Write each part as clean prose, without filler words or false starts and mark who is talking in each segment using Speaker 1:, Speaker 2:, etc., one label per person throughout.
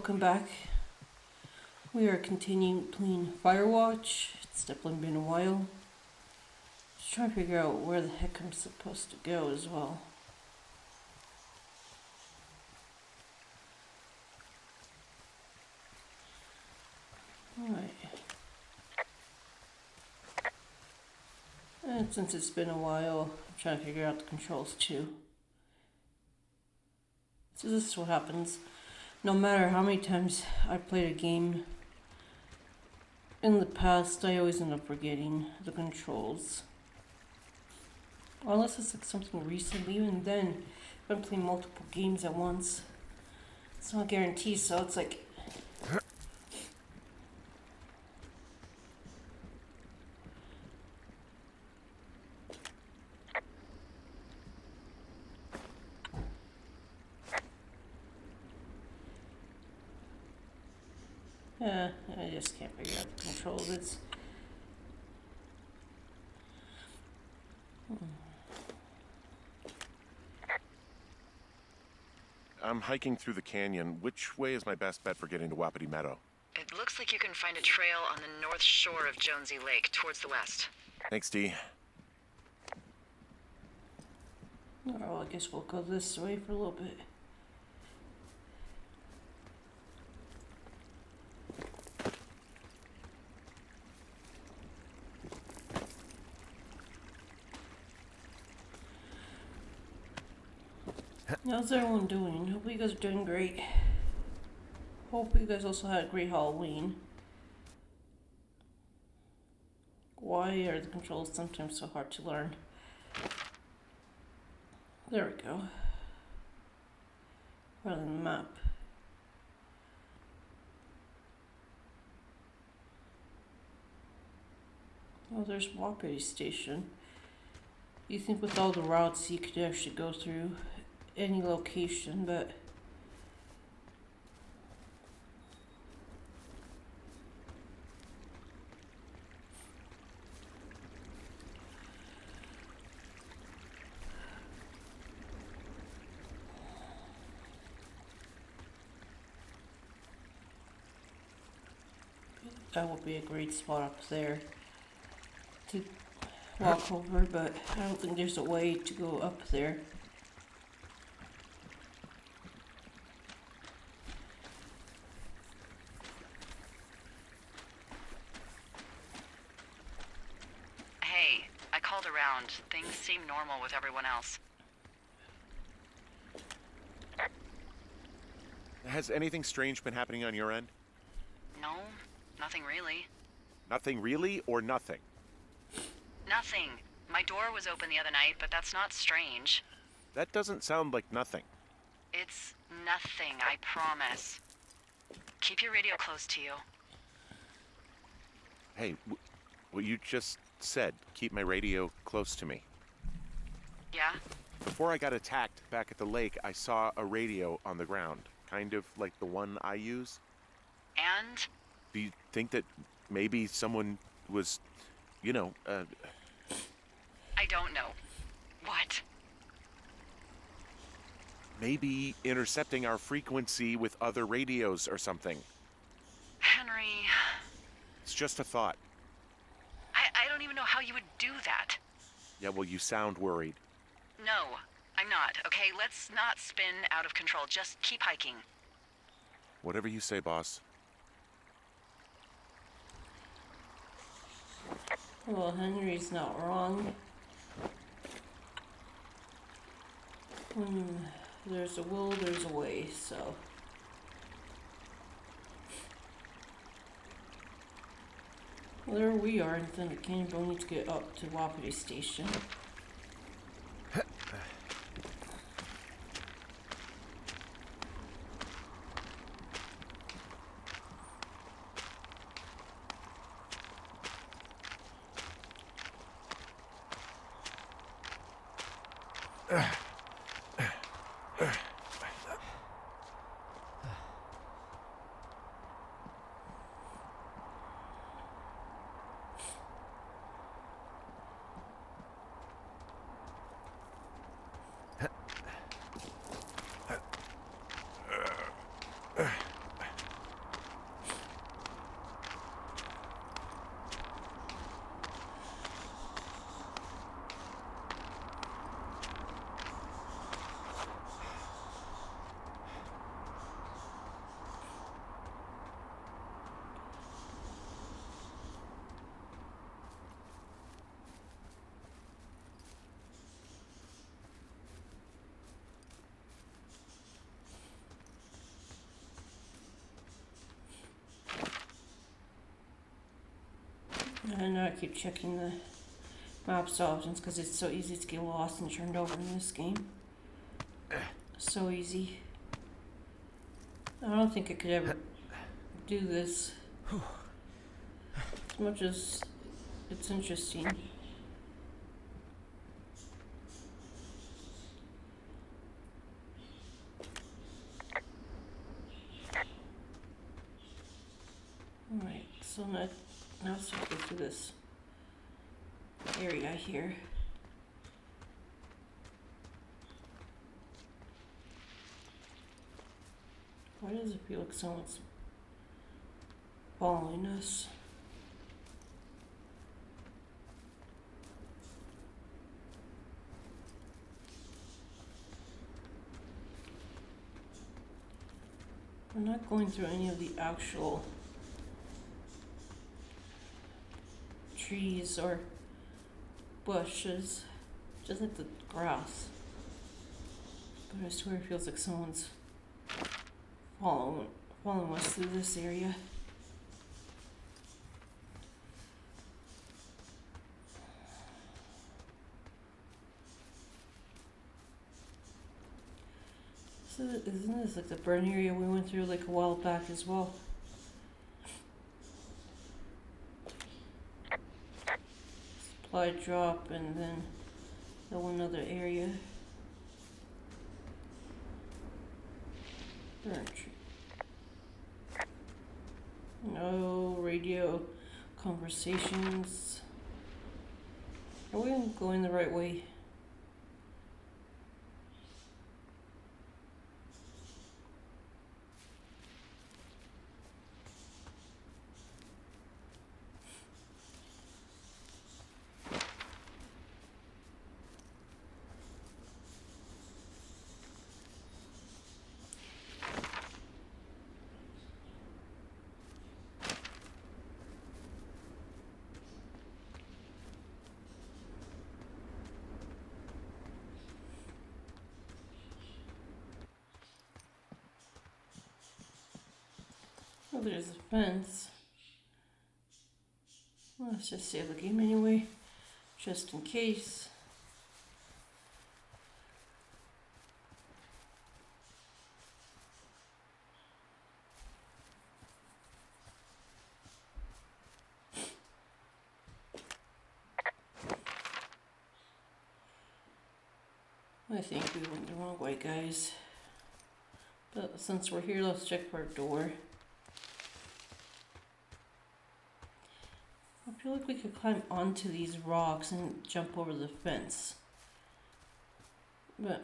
Speaker 1: welcome back. We are continuing playing Firewatch. It's definitely been a while. Just trying to figure out where the heck I'm supposed to go as well. Alright. And since it's been a while, I'm trying to figure out the controls too. So this is what happens. No matter how many times I played a game in the past, I always end up forgetting the controls. Unless it's like something recent, even then, if I'm playing multiple games at once, it's not guaranteed, so it's like... I just can't figure out the controls. It's...
Speaker 2: I'm hiking through the canyon. Which way is my best bet for getting to Wapiti Meadow?
Speaker 3: It looks like you can find a trail on the north shore of Jonesy Lake, towards the west.
Speaker 2: Thanks, Dee.
Speaker 1: Oh, I guess we'll go this way for a little bit. How's everyone doing? Hope you guys are doing great. Hope you guys also had a great Halloween. Why are the controls sometimes so hard to learn? There we go. Rather than the map. Oh, there's Wapiti Station. You think with all the routes you could actually go through any location, but that would be a great spot up there to walk over, but I don't think there's a way to go up there.
Speaker 3: Hey, I called around. Things seem normal with everyone else.
Speaker 2: Has anything strange been happening on your end?
Speaker 3: No, nothing really.
Speaker 2: Nothing really, or nothing?
Speaker 3: Nothing. My door was open the other night, but that's not strange.
Speaker 2: That doesn't sound like nothing.
Speaker 3: It's nothing, I promise. Keep your radio close to you.
Speaker 2: Hey, what you just said, keep my radio close to me.
Speaker 3: Yeah?
Speaker 2: Before I got attacked back at the lake, I saw a radio on the ground, kind of like the one I use.
Speaker 3: And?
Speaker 2: Do you think that maybe someone was,
Speaker 3: I don't know. What?
Speaker 2: maybe intercepting our frequency with other radios or something?
Speaker 3: Henry...
Speaker 2: It's just a thought.
Speaker 3: I don't even know how you would do that.
Speaker 2: Yeah, well, you sound worried.
Speaker 3: No, I'm not, okay? Let's not spin out of control. Just keep hiking.
Speaker 2: Whatever you say, boss.
Speaker 1: Well, Henry's not wrong. When there's a will, there's a way, so... Well, there we are, and then again, we'll need to get up to Wapiti Station. And I keep checking the maps options because it's so easy to get lost and turned over in this game. So easy. I don't think I could ever do this as much as it's interesting. Alright, so now let's go through this area here. Why does it feel like someone's following us? We're not going through any of the actual trees or bushes, just like the grass. But I swear it feels like someone's following us through this area. So isn't this like the burn area we went through like a while back as well? Supply drop and then the one other area. Burn tree. No radio conversations. Are we going the right way? Oh, there's a fence. Let's just save the game anyway, just in case. I think we went the wrong way, guys. But since we're here, let's check for a door. I feel like we could climb onto these rocks and jump over the fence. But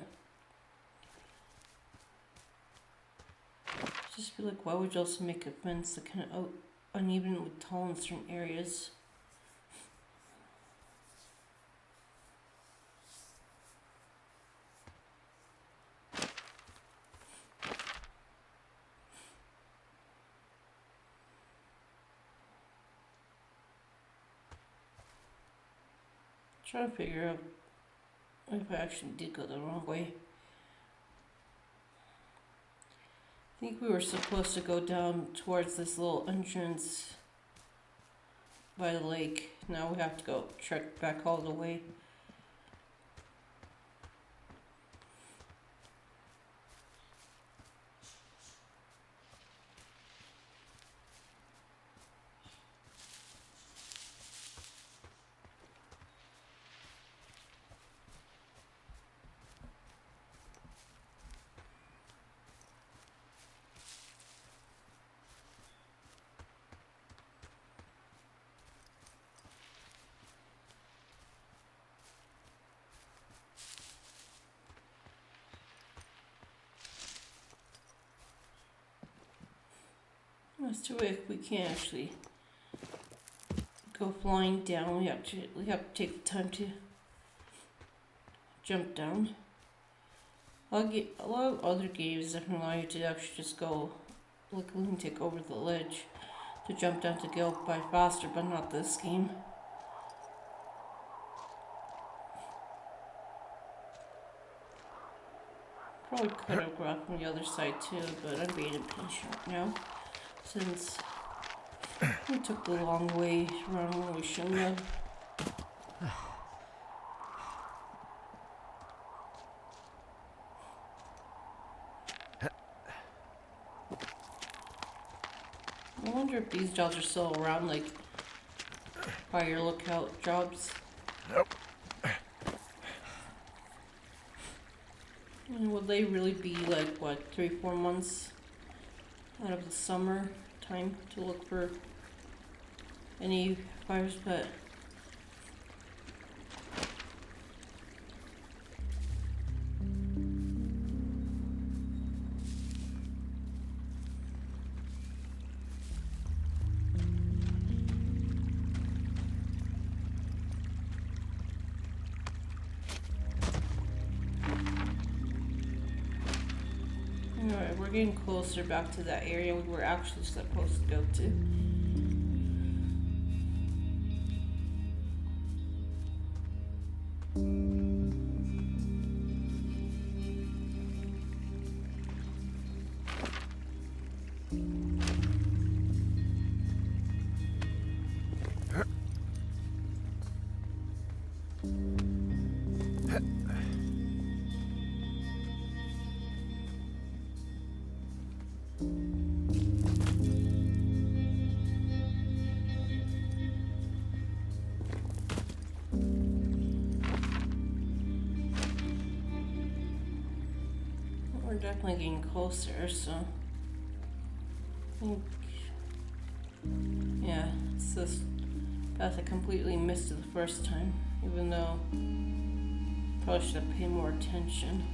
Speaker 1: I just feel like why would you also make a fence that kind of unevenly tall in certain areas? Trying to figure out if I actually did go the wrong way. I think we were supposed to go down towards this little entrance by the lake. Now we have to go trek back all the way. As to if we can't actually go flying down, we have to take the time to jump down. A lot of other games definitely allow you to actually just go like a lunatic over the ledge to jump down to go by faster, but not this game. Probably could have grabbed from the other side too, but I'm being impatient now since We took the long way around when we shouldn't have. I wonder if these jobs are still around, like fire lookout jobs.
Speaker 2: Nope.
Speaker 1: And would they really be like, what, 3-4 months out of the summer time to look for any fires? But alright, we're getting closer back to that area we were actually supposed to go to. We're definitely getting closer, so I think, yeah, it's this path I completely missed it the first time, even though probably should have paid more attention.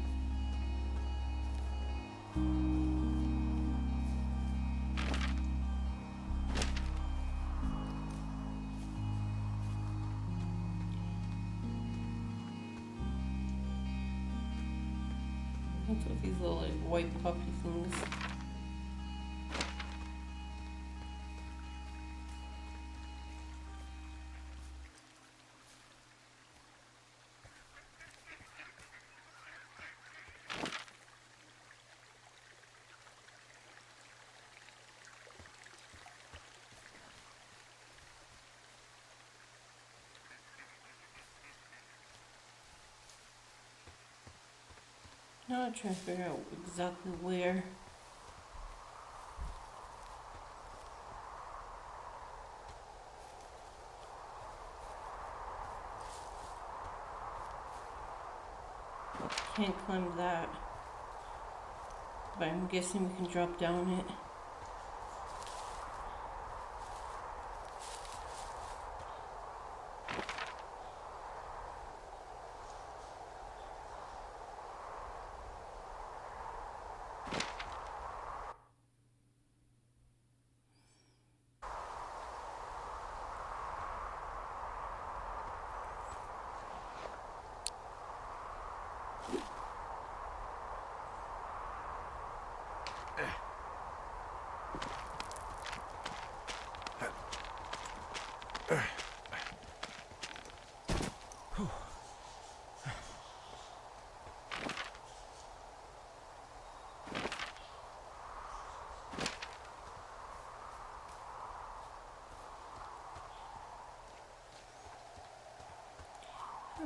Speaker 1: What's with these little like white puppy things? Now I'm trying to figure out exactly where. Can't climb that. But I'm guessing we can drop down it.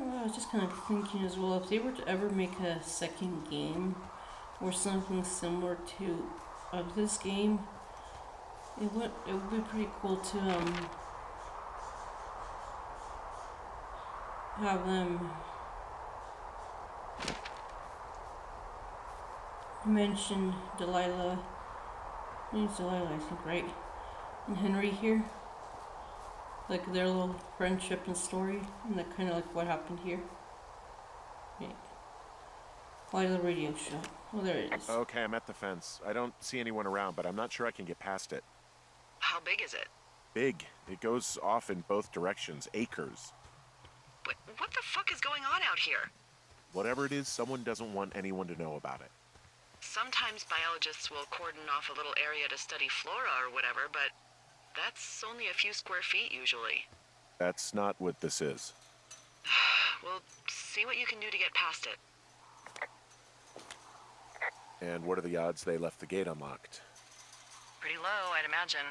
Speaker 1: I was just kind of thinking as well, if they were to ever make a second game or something similar to of this game, it would be pretty cool to have them mention Delilah. Her name's Delilah, I think, right? And Henry here. Like their little friendship and story, and that kind of like what happened here. Right. Why the radio show? Oh, there it is.
Speaker 2: Okay, I'm at the fence. I don't see anyone around, but I'm not sure I can get past it.
Speaker 3: How big is it?
Speaker 2: Big. It goes off in both directions. Acres.
Speaker 3: What the fuck is going on out here?
Speaker 2: Whatever it is, someone doesn't want anyone to know about it.
Speaker 3: Sometimes biologists will cordon off a little area to study flora or whatever, but that's only a few square feet usually.
Speaker 2: That's not what this is.
Speaker 3: Well, see what you can do to get past it.
Speaker 2: And what are the odds they left the gate unlocked?
Speaker 3: Pretty low, I'd imagine.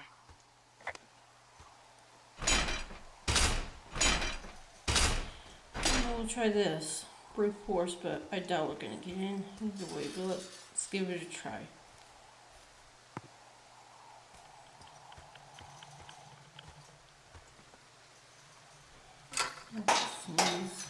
Speaker 1: we'll try this. Brute force, but I doubt we're gonna get in either way, but let's give it a try. Sneeze.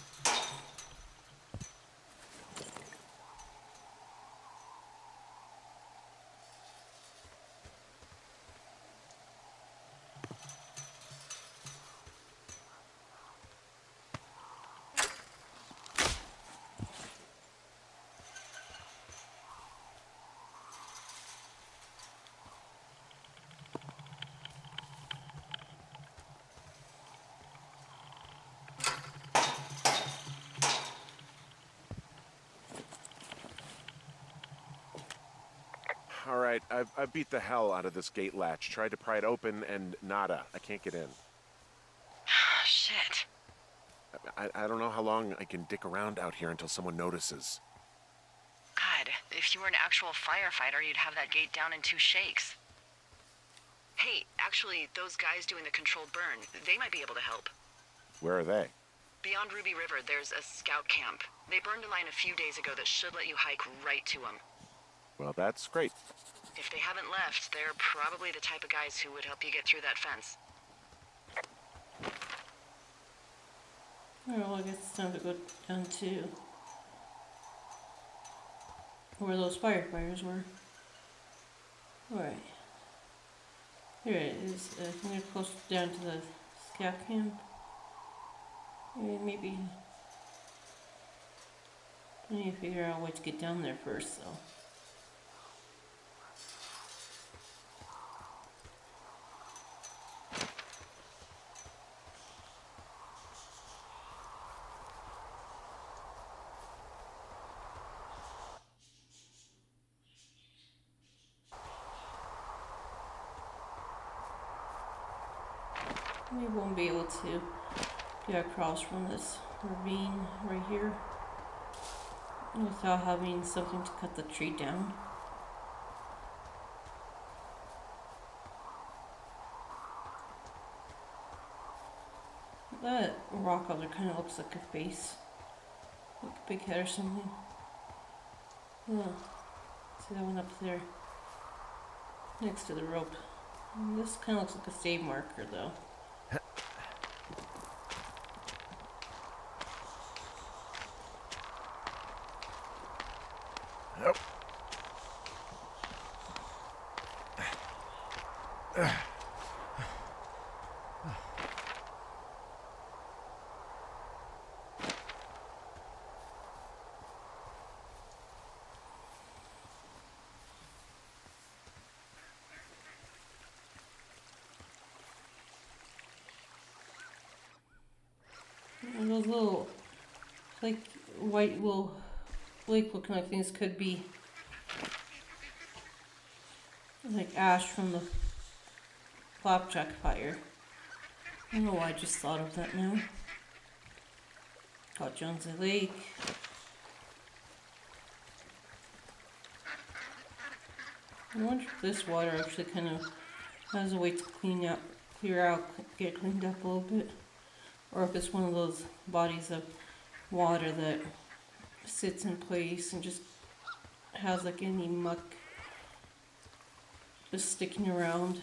Speaker 2: All right, I've beat the hell out of this gate latch. Tried to pry it open and nada. I can't get in.
Speaker 3: Shit.
Speaker 2: I don't know how long I can dick around out here until someone notices.
Speaker 3: God, if you were an actual firefighter, you'd have that gate down in 2 shakes. Hey, actually, those guys doing the controlled burn, they might be able to help.
Speaker 2: Where are they?
Speaker 3: Beyond Ruby River, there's a scout camp. They burned a line a few days ago that should let you hike right to them.
Speaker 2: Well, that's great.
Speaker 3: If they haven't left, they're probably the type of guys who would help you get through that fence.
Speaker 1: Well, I guess it's time to go down to where those firefighters were. Alright. Here it is. I think they're close down to the scout camp. Maybe. I need to figure out a way to get down there first, though. We won't be able to get across from this ravine right here without having something to cut the tree down. That rock out there kind of looks like a face, like a big head or something. Oh, see that one up there next to the rope. And this kind of looks like a save marker though. And those little, like, white little flake looking like things could be like ash from the flapjack fire. I don't know why I just thought of that now. Caught Jonesy Lake. I wonder if this water actually kind of has a way to clear out, get cleaned up a little bit. Or if it's one of those bodies of water that sits in place and just has like any muck just sticking around.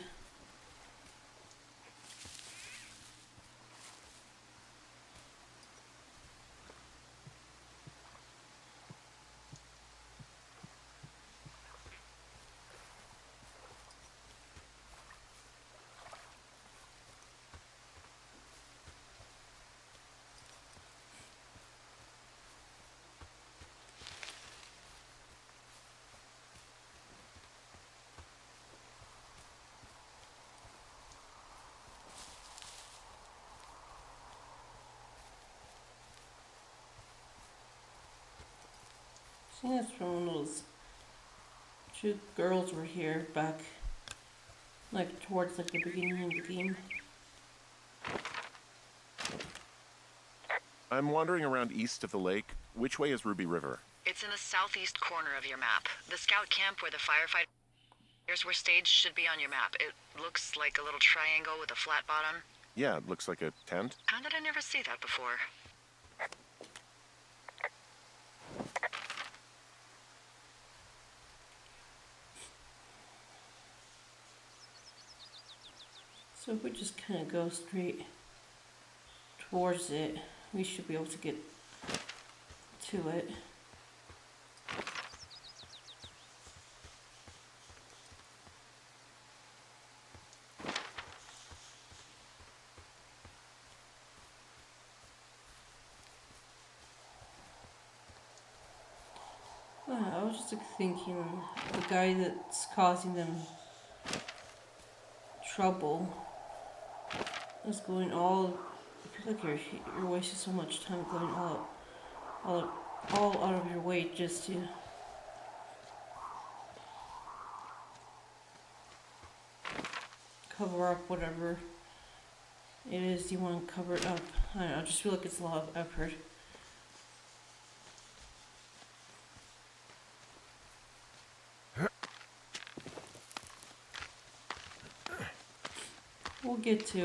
Speaker 1: I think that's from those 2 girls were here back, like towards like the beginning of the game.
Speaker 2: I'm wandering around east of the lake. Which way is Ruby River?
Speaker 3: It's in the southeast corner of your map. The scout camp where the firefighters were staged should be on your map. It looks like a little triangle with a flat bottom.
Speaker 2: Yeah, it looks like a tent.
Speaker 3: How did I never see that before?
Speaker 1: So if we just kind of go straight towards it, we should be able to get to it. I was just thinking, the guy that's causing them trouble is going all. I feel like you're wasting so much time going all out of your way just to cover up whatever it is you want to cover it up. I don't know. I just feel like it's a lot of effort. We'll get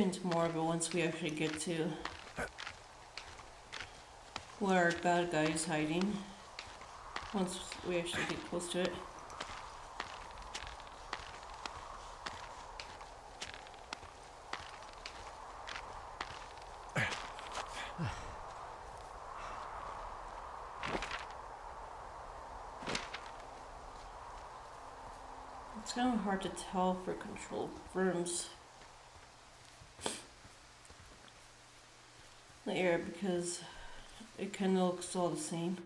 Speaker 1: into more of it once we actually get to where our bad guy is hiding. Once we actually get close to it. It's kind of hard to tell for controlled burns. The air, because it kind of looks all the same.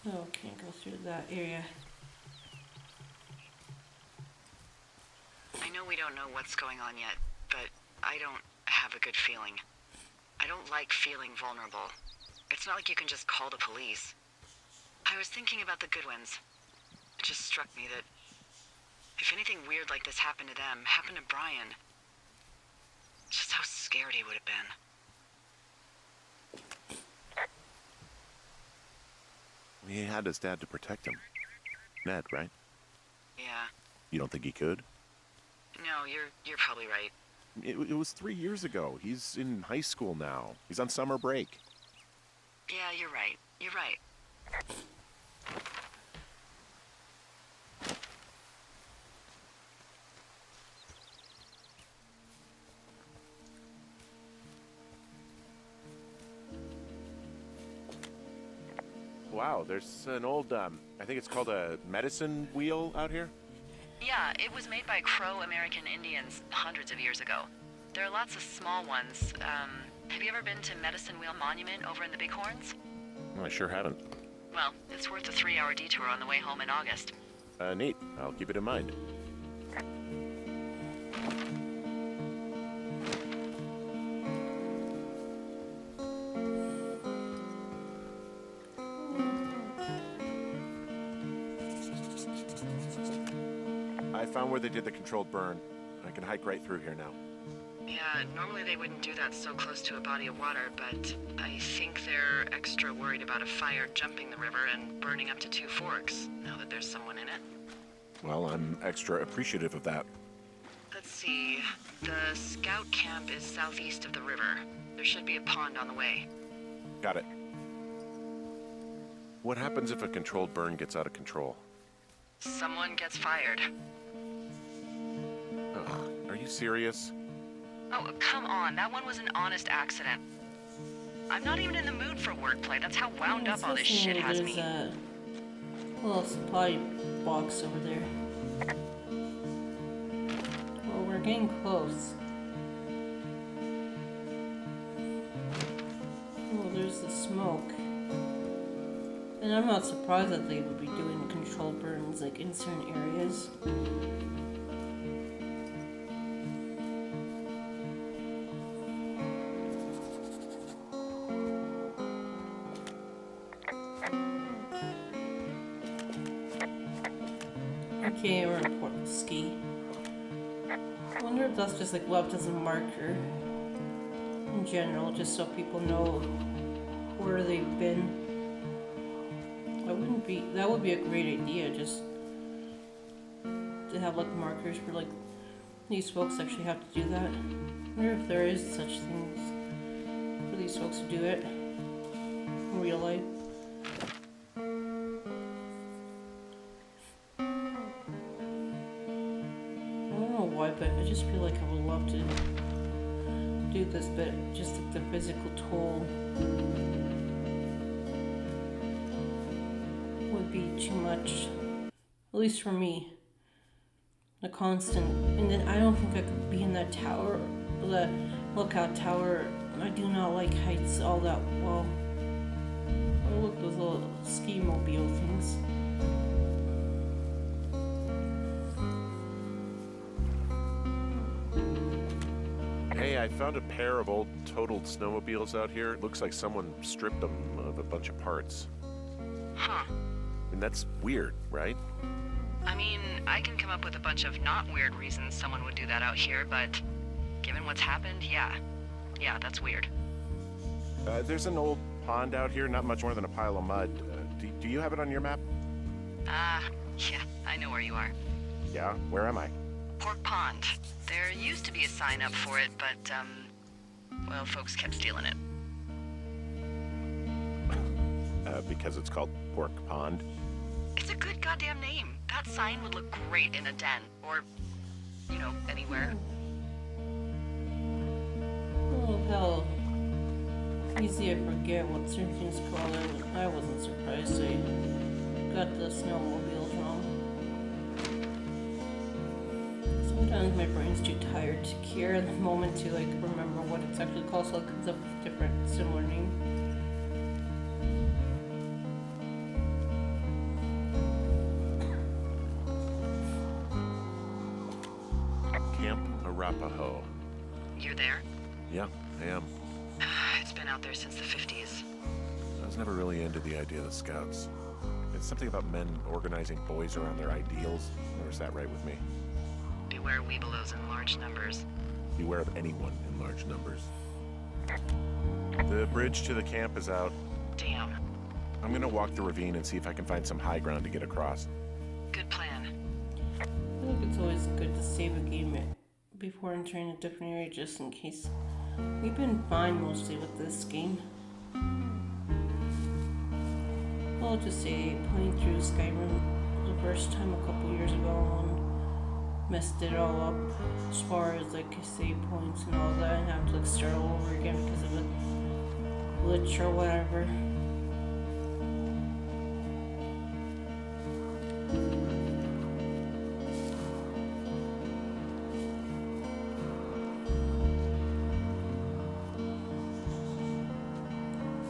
Speaker 1: Oh, can't go through that area.
Speaker 3: I know we don't know what's going on yet, but I don't have a good feeling. I don't like feeling vulnerable. It's not like you can just call the police. I was thinking about the Goodwins. It just struck me that if anything weird like this happened to them, happened to Brian, just how scared he would have been.
Speaker 2: He had his dad to protect him. Ned, right?
Speaker 3: Yeah.
Speaker 2: You don't think he could?
Speaker 3: No, you're probably right.
Speaker 2: It was 3 years ago. He's in high school now. He's on summer break.
Speaker 3: Yeah, you're right. You're right.
Speaker 2: Wow, there's an old, I think it's called a medicine wheel out here.
Speaker 3: Yeah, it was made by Crow American Indians hundreds of years ago. There are lots of small ones. Have you ever been to Medicine Wheel Monument over in the Bighorns?
Speaker 2: I sure haven't.
Speaker 3: Well, it's worth a 3-hour detour on the way home in August.
Speaker 2: Neat. I'll keep it in mind. I found where they did the controlled burn. I can hike right through here now.
Speaker 3: Yeah, normally they wouldn't do that so close to a body of water, but I think they're extra worried about a fire jumping the river and burning up to 2 forks, now that there's someone in it.
Speaker 2: Well, I'm extra appreciative of that.
Speaker 3: Let's see. The scout camp is southeast of the river. There should be a pond on the way.
Speaker 2: Got it. What happens if a controlled burn gets out of control?
Speaker 3: Someone gets fired.
Speaker 2: Are you serious?
Speaker 3: Oh, come on. That one was an honest accident. I'm not even in the mood for wordplay. That's how wound up all this shit has me.
Speaker 1: There's a little supply box over there. Well, we're getting close. Oh, there's the smoke. And I'm not surprised that they would be doing controlled burns like in certain areas. Okay, we're in Port Ski. I wonder if that's just like left as a marker in general, just so people know where they've been. That would be a great idea, just have like markers where like these folks actually have to do that. I wonder if there is such things for these folks to do it in real life. I don't know why, but I just feel like I would love to do this, but just like the physical toll would be too much, at least for me. The constant, and then I don't think I could be in that tower, the lookout tower. I do not like heights all that well. Oh look, those little ski mobile things.
Speaker 2: Hey, I found a pair of old totaled snowmobiles out here. It looks like someone stripped them of a bunch of parts.
Speaker 3: Huh.
Speaker 2: And that's weird, right?
Speaker 3: I mean, I can come up with a bunch of not weird reasons someone would do that out here, but given what's happened, yeah. Yeah, that's weird.
Speaker 2: There's an old pond out here, not much more than a pile of mud. Do you have it on your map?
Speaker 3: Yeah, I know where you are.
Speaker 2: Yeah, where am I?
Speaker 3: Pork Pond. There used to be a sign up for it, but, well, folks kept stealing it.
Speaker 2: Because it's called Pork Pond.
Speaker 3: It's a good goddamn name. That sign would look great in a den, or, you know, anywhere.
Speaker 1: Oh hell. Easy I forget what certain things called. I wasn't surprised I got the snowmobiles wrong. Sometimes my brain's too tired to care in the moment to like remember what it's actually called, so it comes up with a different similar name.
Speaker 2: Camp Arapaho.
Speaker 3: You're there?
Speaker 2: Yeah, I am.
Speaker 3: It's been out there since the 50s.
Speaker 2: I was never really into the idea of the Scouts. It's something about men organizing boys around their ideals. Never sat right with me.
Speaker 3: Beware weebelows in large numbers.
Speaker 2: Beware of anyone in large numbers. The bridge to the camp is out.
Speaker 3: Damn.
Speaker 2: I'm gonna walk the ravine and see if I can find some high ground to get across.
Speaker 3: Good plan.
Speaker 1: I feel like it's always good to save a game before entering a different area just in case. We've been fine mostly with this game. I'll just say playing through Skyrim the first time a couple years ago and messed it all up as far as like save points and all that, and have to like start all over again because of a glitch or whatever.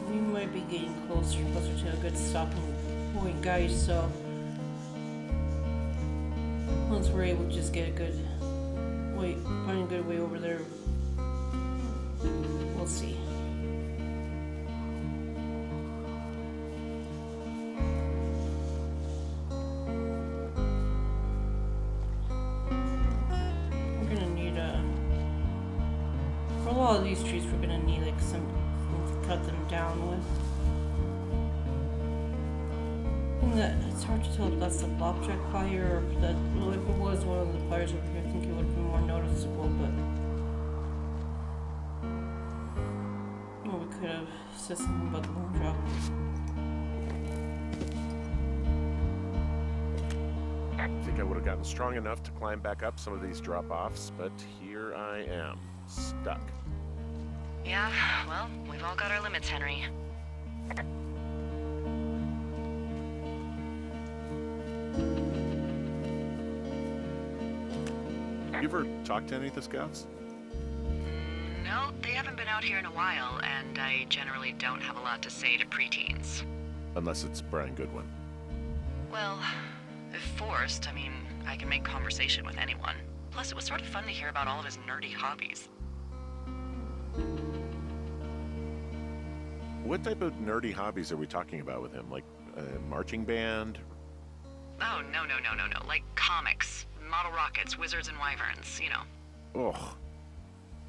Speaker 1: We might be getting closer to a good stopping point, guys, so once we're able to just get a good way, find a good way over there, we'll see. We're gonna need for a lot of these trees, we're gonna need like some to cut them down with. And that it's hard to tell if that's the flapjack fire or if that, well, if it was one of the fires over here, I think it would be more noticeable, but well, we could have said something about the bone drop.
Speaker 2: I think I would have gotten strong enough to climb back up some of these drop-offs, but here I am, stuck.
Speaker 3: Yeah, well, we've all got our limits, Henry.
Speaker 2: You ever talked to any of the Scouts?
Speaker 3: No, they haven't been out here in a while, and I generally don't have a lot to say to preteens.
Speaker 2: Unless it's Brian Goodwin.
Speaker 3: Well, if forced, I mean, I can make conversation with anyone. Plus, it was sort of fun to hear about all of his nerdy hobbies.
Speaker 2: What type of nerdy hobbies are we talking about with him? Like a marching band?
Speaker 3: Oh, no. Like comics, model rockets, wizards and wyverns, you know.
Speaker 2: Ugh.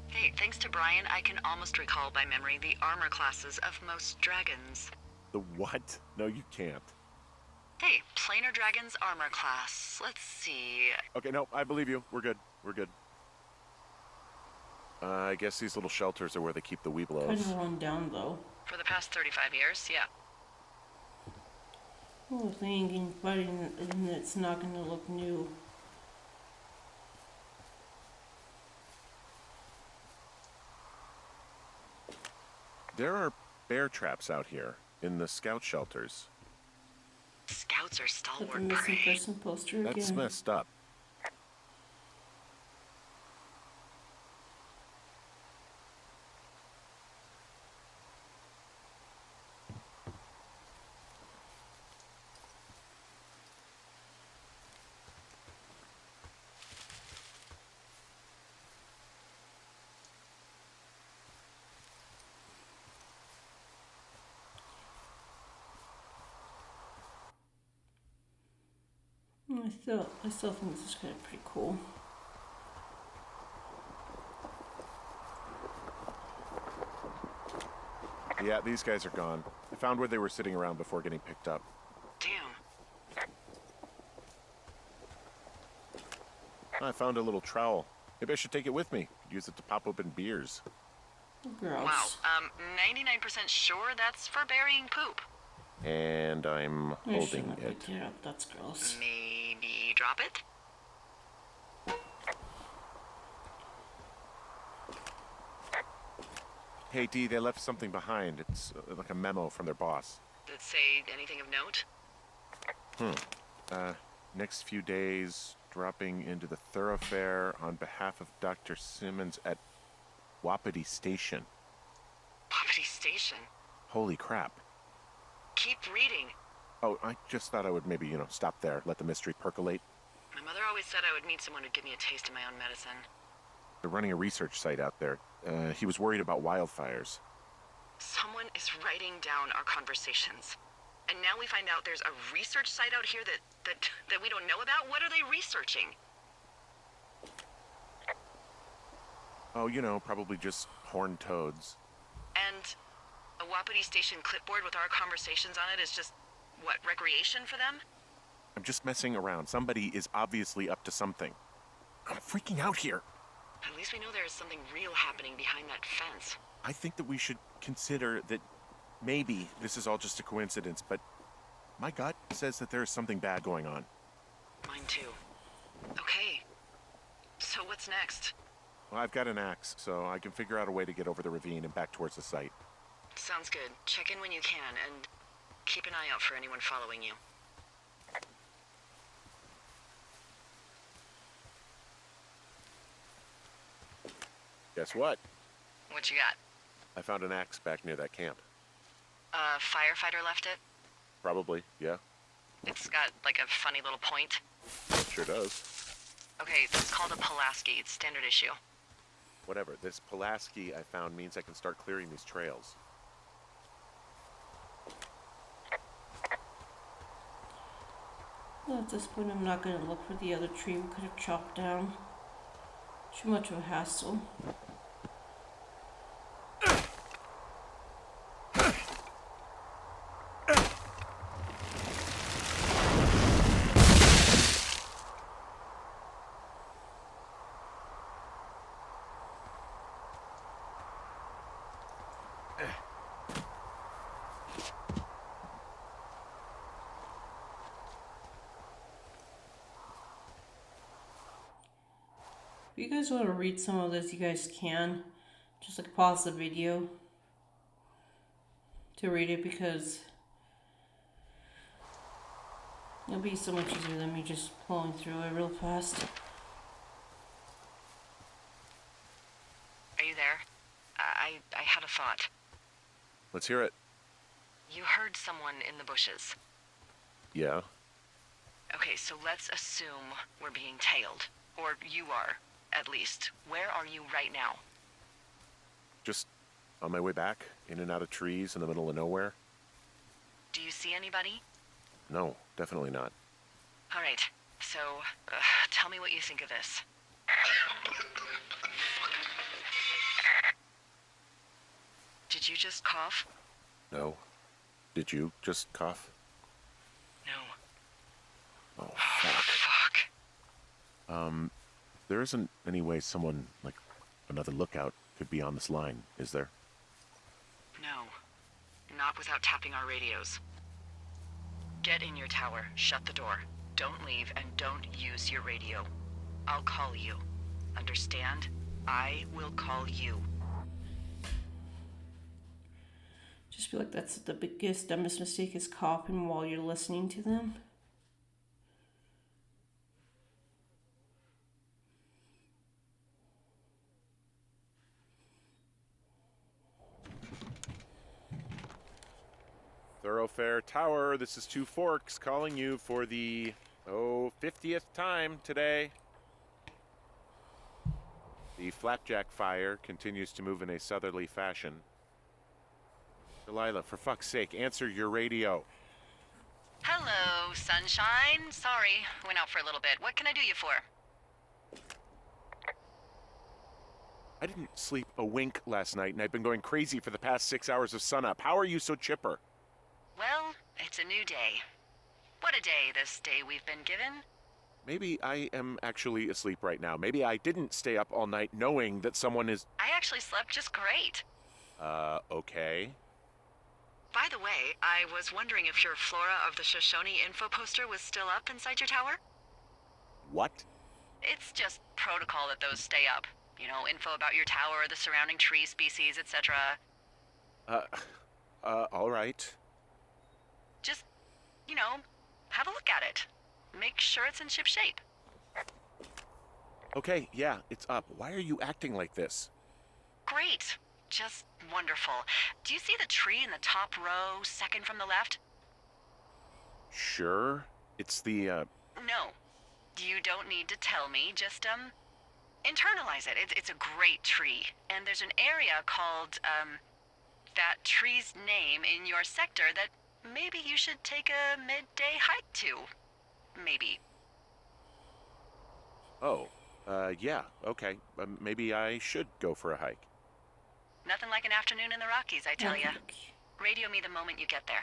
Speaker 3: Hey, thanks to Brian, I can almost recall by memory the armor classes of most dragons.
Speaker 2: The what? No, you can't.
Speaker 3: Hey, Planar Dragon's armor class. Let's see.
Speaker 2: Okay, no, I believe you. We're good. We're good. I guess these little shelters are where they keep the
Speaker 1: Kind
Speaker 2: Weeblos.
Speaker 1: of run down though.
Speaker 3: For the past 35 years, yeah.
Speaker 1: Well, if they ain't getting fighting, then it's not gonna look new.
Speaker 2: There are bear traps out here in the scout shelters.
Speaker 3: Scouts are
Speaker 1: Put the
Speaker 3: stalwart
Speaker 1: missing
Speaker 3: prey.
Speaker 1: person poster
Speaker 2: That's
Speaker 1: again.
Speaker 2: messed up.
Speaker 1: I still think this is kind of pretty cool.
Speaker 2: Yeah, these guys are gone. I found where they were sitting around before getting picked up.
Speaker 3: Damn.
Speaker 2: I found a little trowel. Maybe I should take it with me. Could use it to pop open beers.
Speaker 1: Gross.
Speaker 3: Wow. 99% sure that's for burying poop.
Speaker 2: And I'm
Speaker 1: I
Speaker 2: holding
Speaker 1: shouldn't have
Speaker 2: it.
Speaker 1: picked it up. That's gross.
Speaker 3: Maybe drop it?
Speaker 2: Hey, Dee, they left something behind. It's like a memo from their boss.
Speaker 3: Did it say anything of note?
Speaker 2: Next few days, dropping into the thoroughfare on behalf of Dr. Simmons at Wapiti Station.
Speaker 3: Poverty Station.
Speaker 2: Holy crap.
Speaker 3: Keep reading.
Speaker 2: Oh, I just thought I would maybe, stop there, let the mystery percolate.
Speaker 3: My mother always said I would meet someone who'd give me a taste of my own medicine.
Speaker 2: They're running a research site out there. He was worried about wildfires.
Speaker 3: Someone is writing down our conversations. And now we find out there's a research site out here that we don't know about? What are they researching?
Speaker 2: Oh, probably just horned toads.
Speaker 3: And a Wapiti Station clipboard with our conversations on it is just, what, recreation for them?
Speaker 2: I'm just messing around. Somebody is obviously up to something. I'm freaking out here.
Speaker 3: At least we know there is something real happening behind that fence.
Speaker 2: I think that we should consider that maybe this is all just a coincidence, but my gut says that there is something bad going on.
Speaker 3: Mine too. Okay. So what's next?
Speaker 2: Well, I've got an axe, so I can figure out a way to get over the ravine and back towards the site.
Speaker 3: Sounds good. Check in when you can, and keep an eye out for anyone following you.
Speaker 2: Guess what?
Speaker 3: What you got?
Speaker 2: I found an axe back near that camp.
Speaker 3: A firefighter left it?
Speaker 2: Probably, yeah.
Speaker 3: It's got, like, a funny little point.
Speaker 2: Sure does.
Speaker 3: Okay, it's called a Pulaski. It's standard issue.
Speaker 2: Whatever. This Pulaski I found means I can start clearing these trails.
Speaker 1: Well, at this point, I'm not going to look for the other tree we could have chopped down. Too much of a hassle. If you guys want to read some of this, you guys can. Just like pause the video to read it, because it'll be so much easier than me just pulling through it real fast.
Speaker 3: Are you there? I had a thought.
Speaker 2: Let's hear it.
Speaker 3: You heard someone in the bushes.
Speaker 2: Yeah?
Speaker 3: Okay, so let's assume we're being tailed. Or you are, at least. Where are you right now?
Speaker 2: Just on my way back, in and out of trees in the middle of nowhere?
Speaker 3: Do you see anybody?
Speaker 2: No, definitely not.
Speaker 3: All right, so tell me what you think of this. Did you just cough?
Speaker 2: No. Did you just cough?
Speaker 3: No.
Speaker 2: There isn't any way someone, like another lookout, could be on this line, is there?
Speaker 3: No. Not without tapping our radios. Get in your tower, shut the door. Don't leave, and don't use your radio. I'll call you. Understand? I will call you.
Speaker 1: Just feel like that's the biggest, dumbest mistake is coughing while you're listening to them.
Speaker 2: Thoroughfare Tower, this is Two Forks calling you for the, 50th time today. The flapjack fire continues to move in a southerly fashion. Delilah, for fuck's sake, answer your radio.
Speaker 3: Hello, sunshine. Sorry, went out for a little bit. What can I do you for?
Speaker 2: I didn't sleep a wink last night, and I've been going crazy for the past 6 hours of sunup. How are you so chipper?
Speaker 3: Well, it's a new day. What a day, this day we've been given.
Speaker 2: Maybe I am actually asleep right now. Maybe I didn't stay up all night knowing that someone is...
Speaker 3: I actually slept just great.
Speaker 2: Okay.
Speaker 3: By the way, I was wondering if your Flora of the Shoshone info poster was still up inside your tower?
Speaker 2: What?
Speaker 3: It's just protocol that those stay up. You know, info about your tower, the surrounding tree species, etc.
Speaker 2: All right.
Speaker 3: Just, you know, have a look at it. Make sure it's in ship shape.
Speaker 2: Okay, yeah, it's up. Why are you acting like this?
Speaker 3: Great. Just wonderful. Do you see the tree in the top row, second from the left?
Speaker 2: Sure. It's the,
Speaker 3: No. You don't need to tell me. Just, internalize it. It's a great tree. And there's an area called, that tree's name in your sector that maybe you should take a midday hike to. Maybe.
Speaker 2: Oh, yeah, okay. Maybe I should go for a hike.
Speaker 3: Nothing like an afternoon in the Rockies, I tell ya. Radio me the moment you get there.